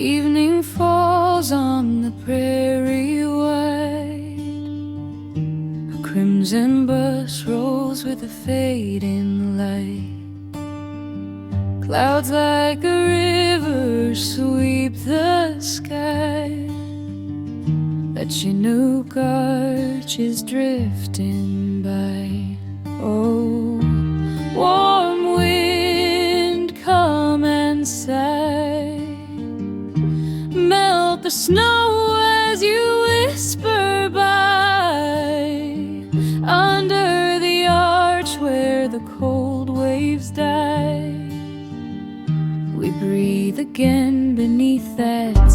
Evening falls on the prairie wide. A crimson bus rolls with a fading light. Clouds like a river sweep the sky. That Chinook arch is drifting by. Oh, warm wind, come and sigh. Melt the snow as you whisper by. Under the arch where the cold waves die, we breathe again beneath that